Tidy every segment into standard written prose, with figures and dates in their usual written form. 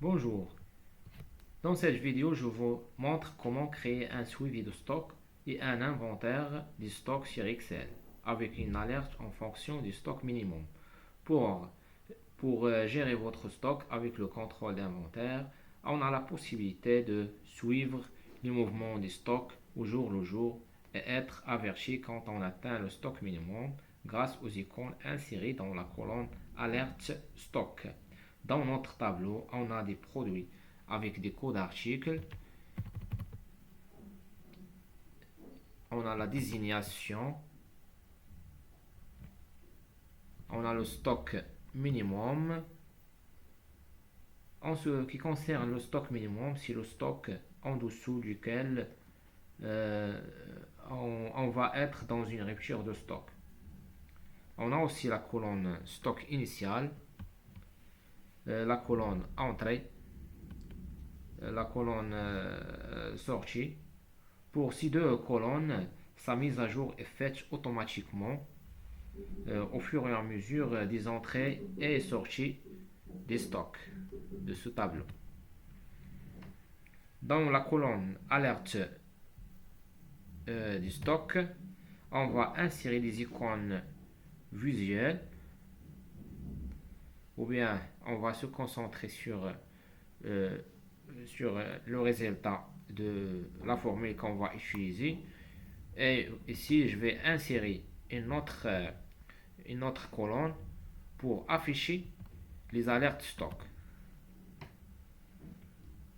Bonjour, dans cette vidéo je vous montre comment créer un suivi de stock et un inventaire du stock sur Excel avec une alerte en fonction du stock minimum. Pour, pour gérer votre stock avec le contrôle d'inventaire, on a la possibilité de suivre les mouvements du stock au jour le jour et être averti quand on atteint le stock minimum grâce aux icônes insérées dans la colonne Alerte Stock. Dans notre tableau, on a des produits avec des codes d'articles. On a la désignation. On a le stock minimum. En ce qui concerne le stock minimum, c'est le stock en dessous duquel euh, on va être dans une rupture de stock. On a aussi la colonne stock initial, la colonne entrée, la colonne sortie. Pour ces deux colonnes, sa mise à jour est faite automatiquement au fur et à mesure des entrées et sorties des stocks de ce tableau. Dans la colonne alerte du stock, on va insérer des icônes visuelles ou bien on va se concentrer euh, sur le résultat de la formule qu'on va utiliser. Et ici, je vais insérer une autre colonne pour afficher les alertes stock.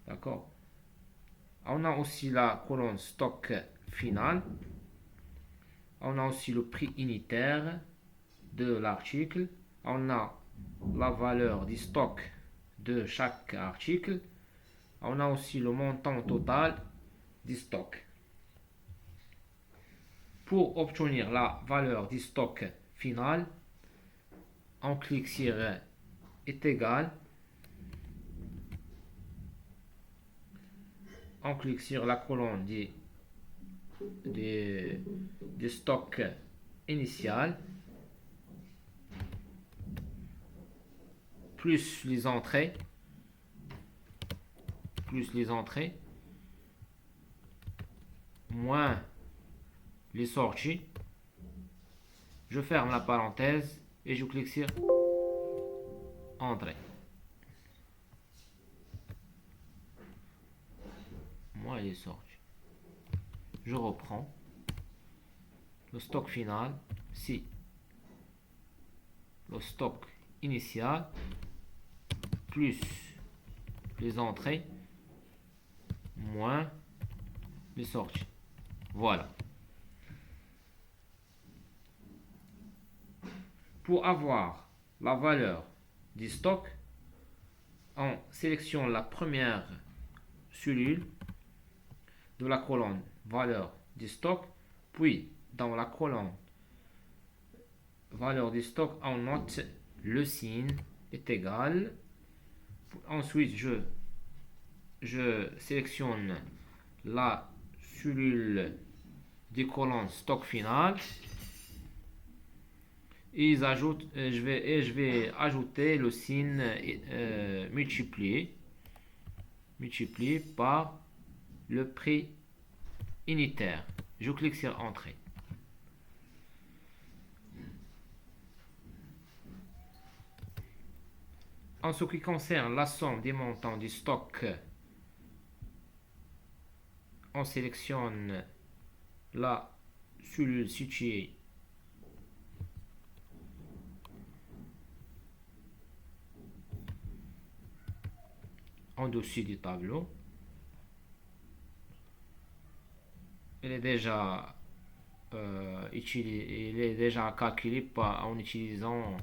D'accord. On a aussi la colonne stock final. On a aussi le prix unitaire de l'article. On a la valeur du stock de chaque article. On a aussi le montant total du stock. Pour obtenir la valeur du stock final, on clique sur est égal. On clique sur la colonne du stock initial plus les entrées moins les sorties. Je ferme la parenthèse et je clique sur entrée. Moins les sorties. Je reprends. Le stock final, si le stock initial plus les entrées moins les sorties. Voilà. Pour avoir la valeur du stock, on sélectionne la première cellule de la colonne valeur du stock, puis dans la colonne valeur du stock, on note le signe est égal. Ensuite, je sélectionne la cellule des colonnes stock final et je vais ajouter le signe multiplié par le prix unitaire. Je clique sur entrée. En ce qui concerne la somme des montants du stock, on sélectionne la cellule située en dessus du tableau. Il est déjà calculé en utilisant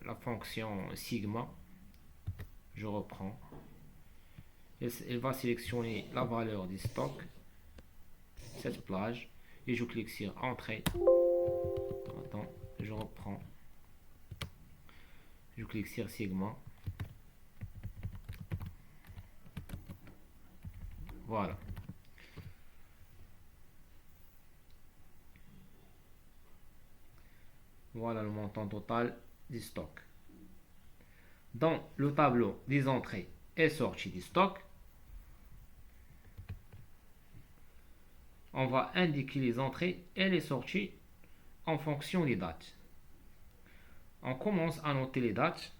la fonction sigma. Je reprends. Il va sélectionner la valeur du stock, cette plage, et je clique sur entrée. Attends, je reprends. Je clique sur sigma. Voilà. Voilà le montant total du stock. Dans le tableau des entrées et sorties du stock, on va indiquer les entrées et les sorties en fonction des dates. On commence à noter les dates,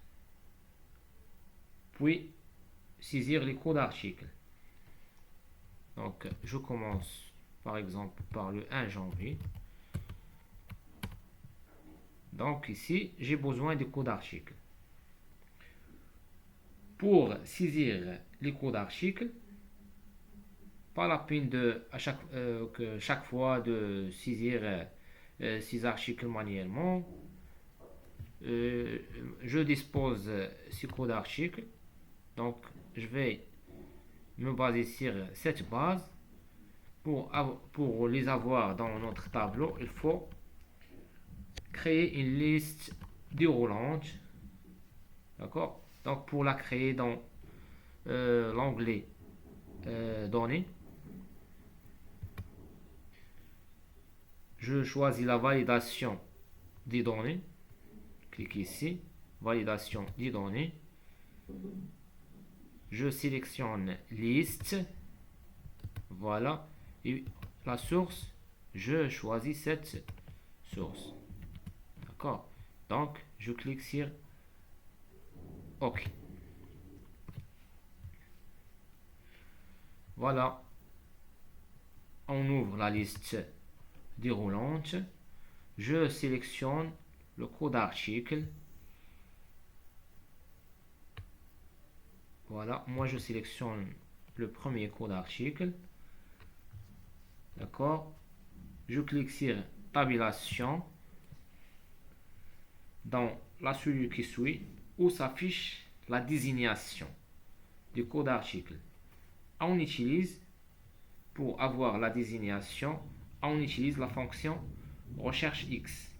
puis saisir les codes d'articles. Donc, je commence par exemple par le 1 janvier. Donc ici, j'ai besoin des codes d'articles. Pour saisir les codes d'articles, pas la peine de chaque fois de saisir ces articles manuellement. Je dispose ces codes d'articles. Donc, je vais me baser sur cette base. Pour les avoir dans notre tableau, il faut créer une liste déroulante. D'accord? Donc, pour la créer dans l'onglet données, je choisis la validation des données. Clique ici, validation des données. Je sélectionne liste. Voilà. Et la source, je choisis cette source. D'accord? Donc, je clique sur OK. Voilà. On ouvre la liste déroulante. Je sélectionne le code d'article. Voilà. Moi, je sélectionne le premier code d'article. D'accord? Je clique sur tabulation dans la cellule qui suit où s'affiche la désignation du code d'article. On utilise, pour avoir la désignation, on utilise la fonction recherche X.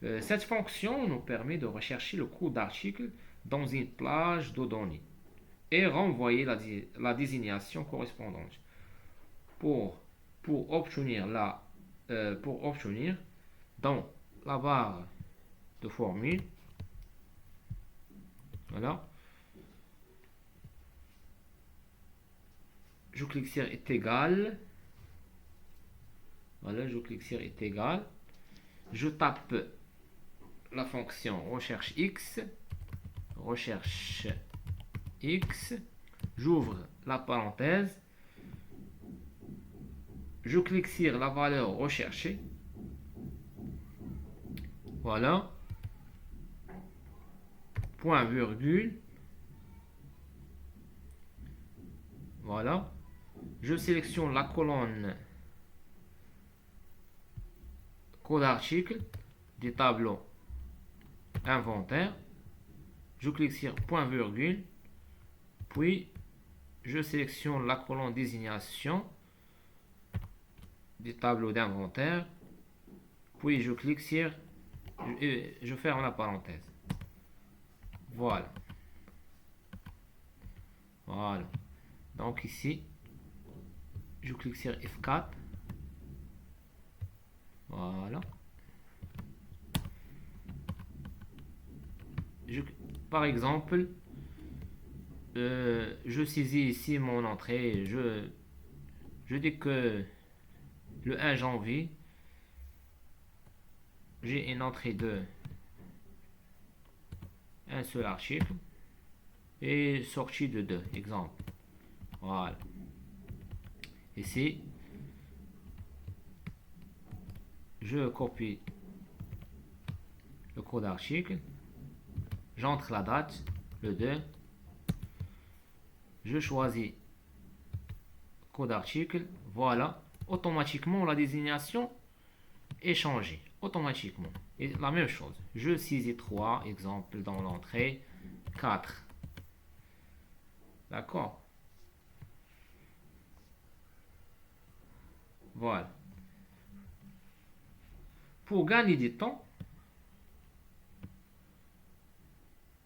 Cette fonction nous permet de rechercher le code d'article dans une plage de données et renvoyer la désignation correspondante. Pour obtenir dans la barre de formule, voilà, je clique sur est égal. Voilà, je clique sur est égal. Je tape la fonction recherche X. J'ouvre la parenthèse. Je clique sur la valeur recherchée. Voilà. Point virgule. Voilà. Je sélectionne la colonne code d'article du tableau inventaire. Je clique sur point virgule. Puis je sélectionne la colonne désignation du tableau d'inventaire. Puis je clique sur, je ferme la parenthèse. Voilà. Voilà. Donc ici, je clique sur F4. Voilà. Par exemple, je saisis ici mon entrée. Je dis que le 1 janvier, j'ai une entrée de un seul article et sortie de 2, exemple. Voilà. Ici, je copie le code d'article, j'entre la date, le 2, je choisis code d'article, voilà, automatiquement la désignation est changée, automatiquement. Et la même chose, je saisis 3, exemple dans l'entrée, 4. D'accord? Voilà. Pour gagner du temps,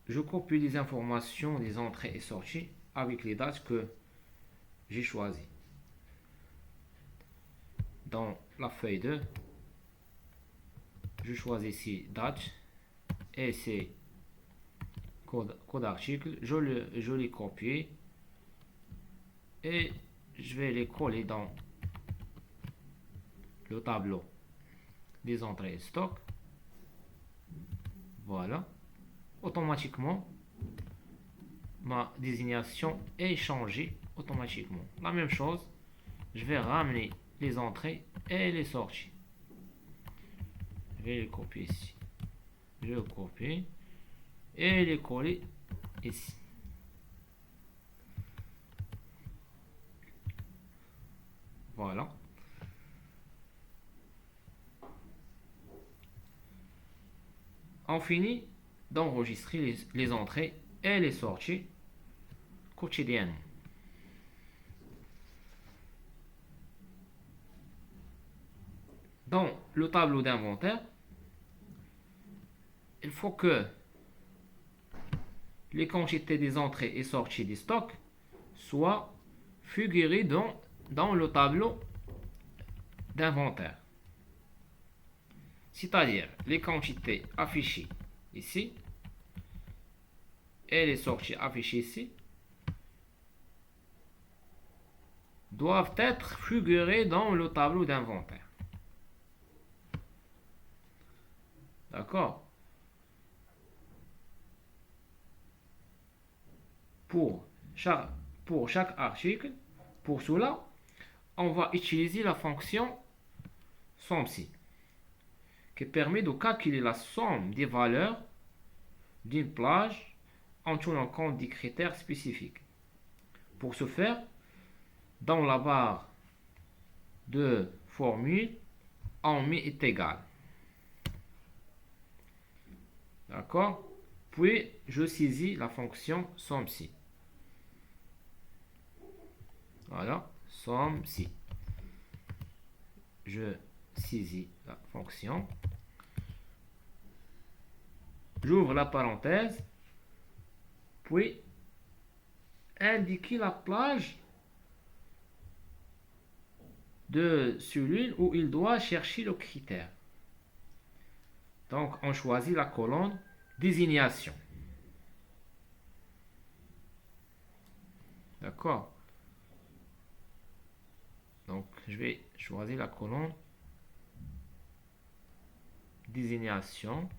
je copie les informations des entrées et sorties avec les dates que j'ai choisies. Dans la feuille 2, je choisis ici date et c'est code article, je les copie et je vais les coller dans le tableau des entrées et stock. Voilà. Automatiquement, ma désignation est changée automatiquement. La même chose, je vais ramener les entrées et les sorties. Je vais les copier ici. Je copie et les coller ici. Voilà. On finit d'enregistrer les entrées et les sorties quotidiennement. Dans le tableau d'inventaire, il faut que les quantités des entrées et sorties des stocks soient figurées dans le tableau d'inventaire. C'est-à-dire les quantités affichées ici et les sorties affichées ici doivent être figurées dans le tableau d'inventaire. D'accord? Pour chaque article, pour cela, on va utiliser la fonction SOMSI qui permet de calculer la somme des valeurs d'une plage en tenant compte des critères spécifiques. Pour ce faire, dans la barre de formule, on met est égal. D'accord? Puis, je saisis la fonction SOMSI. Voilà, SOMSI. Je saisis la fonction. J'ouvre la parenthèse. Puis, indiquer la plage de celui où il doit chercher le critère. Donc, on choisit la colonne désignation. D'accord? Donc, je vais choisir la colonne désignation.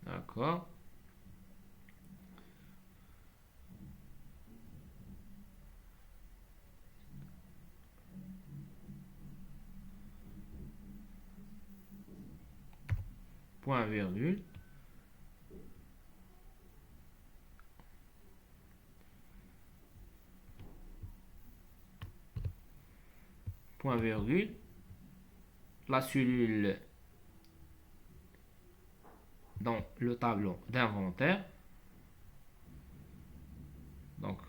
D'accord? Point virgule. Point virgule. La cellule dans le tableau d'inventaire. Donc,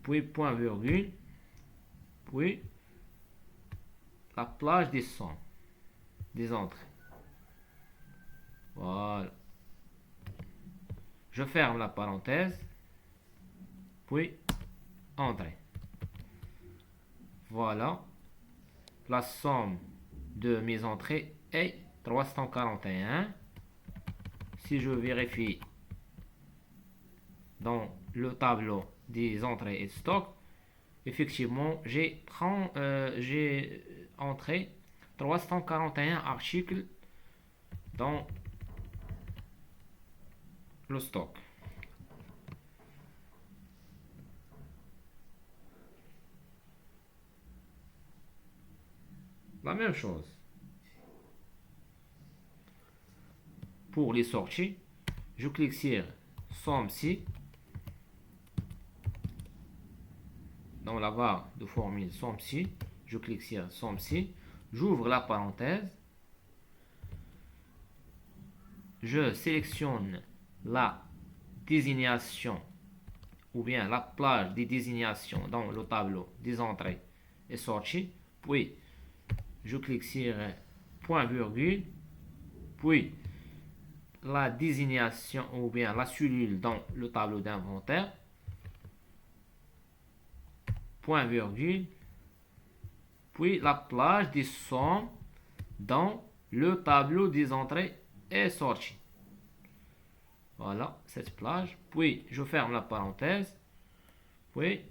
puis point virgule. Puis la plage des sommes, des entrées. Voilà. Je ferme la parenthèse. Puis entrée. Voilà. La somme de mes entrées est 341. Si je vérifie dans le tableau des entrées et de stock, effectivement, j'ai entré 341 articles dans le stock. La même chose pour les sorties. Je clique sur SOMSI dans la barre de formule SOMSI. Je clique sur SOMSI. J'ouvre la parenthèse. Je sélectionne la désignation ou bien la plage des désignations dans le tableau des entrées et sorties. Puis, je clique sur point virgule. Puis, la désignation ou bien la cellule dans le tableau d'inventaire. Point virgule. Puis, la plage des sommes dans le tableau des entrées et sorties. Voilà, cette plage. Puis, je ferme la parenthèse. Puis,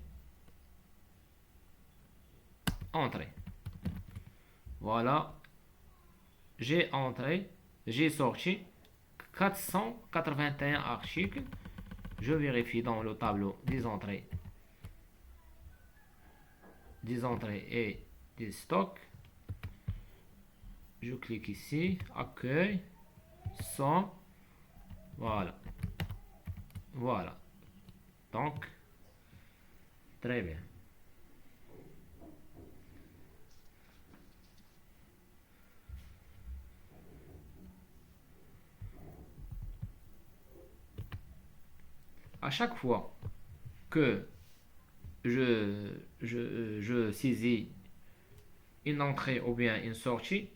entrer. Voilà, j'ai entré, j'ai sorti 481 articles. Je vérifie dans le tableau des entrées et des stocks. Je clique ici, accueil, 100, voilà, voilà. Donc, très bien. À chaque fois que je saisis une entrée ou bien une sortie,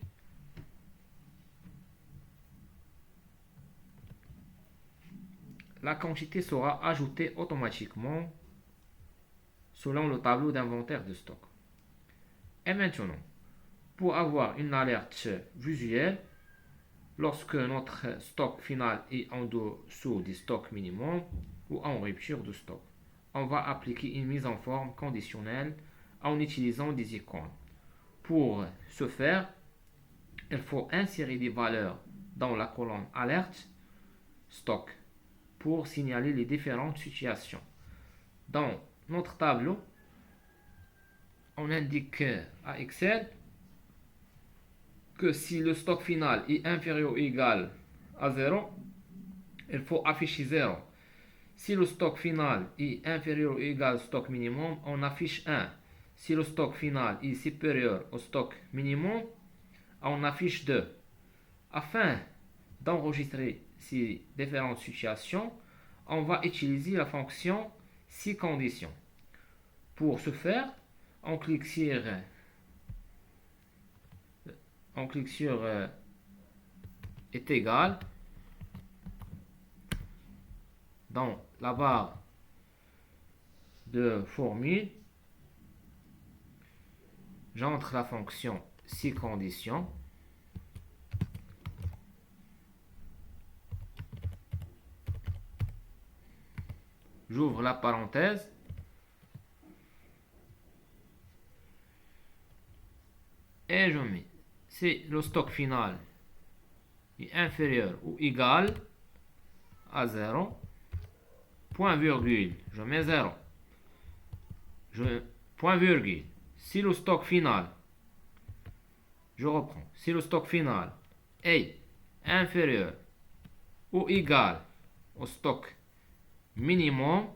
la quantité sera ajoutée automatiquement selon le tableau d'inventaire de stock. Et maintenant, pour avoir une alerte visuelle, lorsque notre stock final est en dessous du stock minimum ou en rupture de stock, on va appliquer une mise en forme conditionnelle en utilisant des icônes. Pour ce faire, il faut insérer des valeurs dans la colonne alerte stock pour signaler les différentes situations. Dans notre tableau, on indique à Excel que si le stock final est inférieur ou égal à 0, il faut afficher 0. Si le stock final est inférieur ou égal au stock minimum, on affiche 1. Si le stock final est supérieur au stock minimum, on affiche 2. Afin d'enregistrer ces différentes situations, on va utiliser la fonction si conditions. Pour ce faire, on clique sur est égal dans la barre de formule. J'entre la fonction si conditions. J'ouvre la parenthèse. Et je mets si le stock final est inférieur ou égal à 0, point virgule, je mets 0. Point virgule. Si le stock final, je reprends, si le stock final est inférieur ou égal au stock minimum,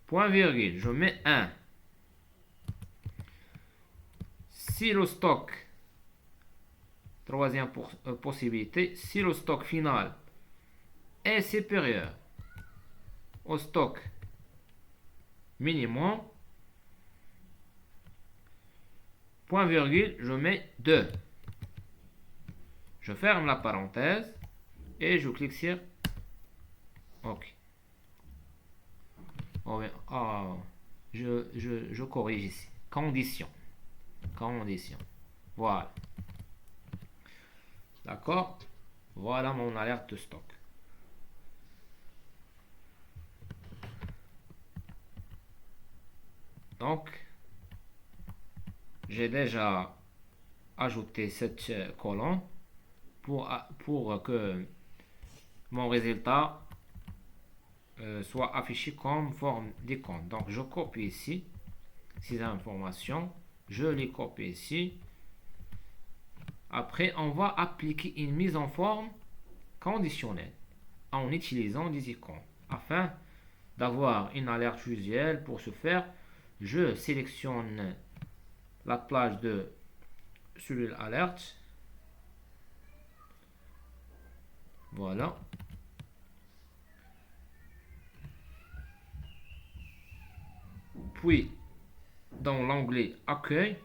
point virgule, je mets 1. Si le stock, troisième possibilité, si le stock final est supérieur au stock minimum, point virgule, je mets 2. Je ferme la parenthèse et je clique sur OK. Je corrige ici. Condition. Voilà. D'accord? Voilà mon alerte de stock. Donc, j'ai déjà ajouté cette colonne pour que mon résultat soit affiché comme forme d'icône. Donc, je copie ici ces informations. Je les copie ici. Après, on va appliquer une mise en forme conditionnelle en utilisant des icônes. Afin d'avoir une alerte visuelle, pour ce faire, je sélectionne la plage de cellule alerte. Voilà. Puis, dans l'onglet Accueil,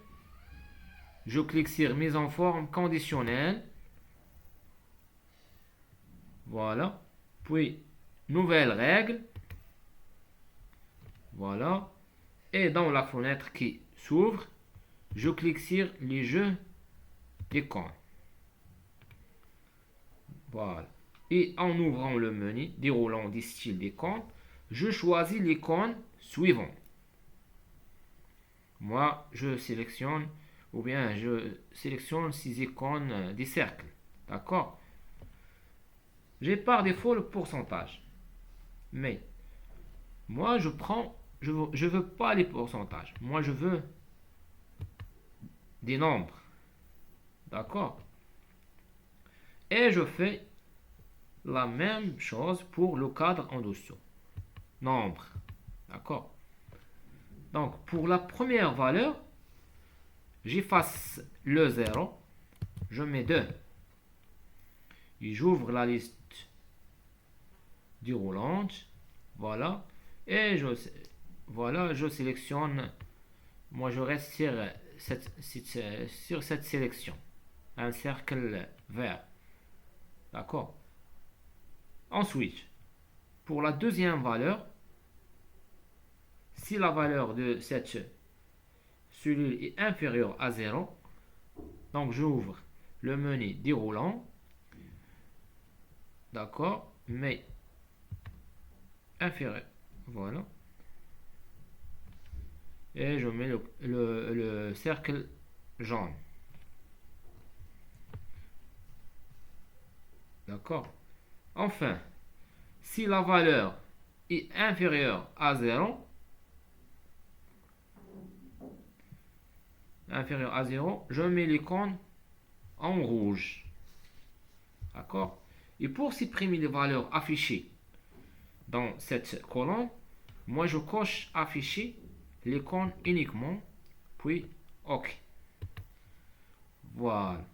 je clique sur Mise en forme conditionnelle. Voilà. Puis, Nouvelle règle. Voilà. Et dans la fenêtre qui s'ouvre, je clique sur les jeux d'icônes. Voilà. Et en ouvrant le menu déroulant des styles d'icônes, je choisis l'icône suivant. Moi, je sélectionne ces icônes des cercles. D'accord? J'ai par défaut le pourcentage. Mais moi, je veux pas les pourcentages. Moi, je veux des nombres. D'accord? Et je fais la même chose pour le cadre en dessous. Nombre. D'accord? Donc, pour la première valeur, j'efface le 0. Je mets 2. Et j'ouvre la liste déroulante. Voilà. Et je sélectionne. Moi, je reste sur cette sélection. Un cercle vert. D'accord? Ensuite, pour la deuxième valeur, si la valeur de cette cellule est inférieure à 0, donc j'ouvre le menu déroulant. D'accord? Mais inférieur. Voilà. Et je mets le cercle jaune. D'accord? Enfin, si la valeur est inférieure à 0, je mets l'icône en rouge. D'accord? Et pour supprimer les valeurs affichées dans cette colonne, moi je coche afficher l'icône uniquement, puis OK. Voilà.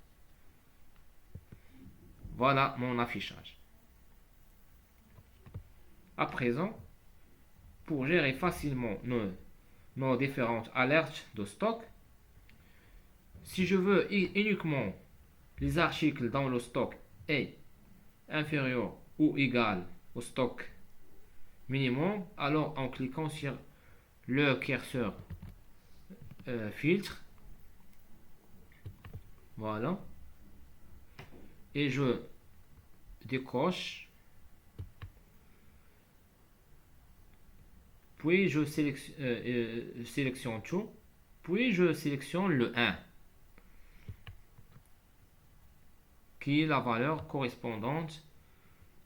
Voilà mon affichage. À présent, pour gérer facilement nos différentes alertes de stock, si je veux uniquement les articles dans le stock est inférieur ou égal au stock minimum, alors en cliquant sur le curseur filtre, voilà, et je décoche, puis je sélectionne tout, puis je sélectionne le 1 qui est la valeur correspondante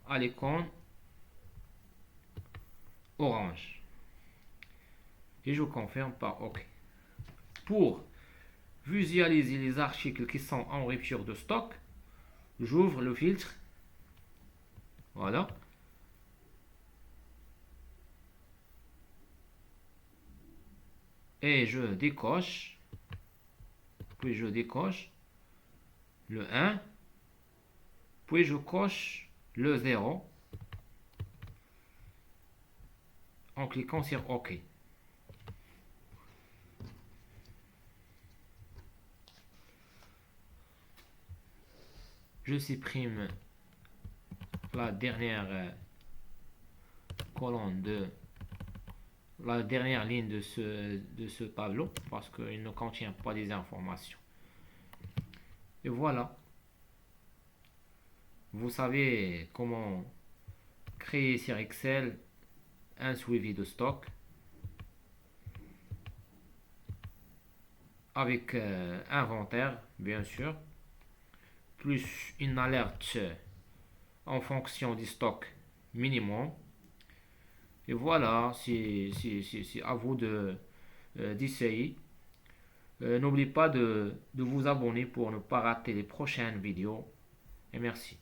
à l'icône orange. Et je confirme par OK. Pour visualiser les articles qui sont en rupture de stock, j'ouvre le filtre. Voilà. Et je décoche. Puis je décoche le 1. Puis je coche le 0 en cliquant sur OK. Je supprime la dernière colonne la dernière ligne de ce tableau parce qu'il ne contient pas des informations. Et voilà. Vous savez comment créer sur Excel un suivi de stock avec inventaire, bien sûr, plus une alerte en fonction du stock minimum. Et voilà, c'est à vous d'essayer. N'oubliez pas de vous abonner pour ne pas rater les prochaines vidéos. Et merci.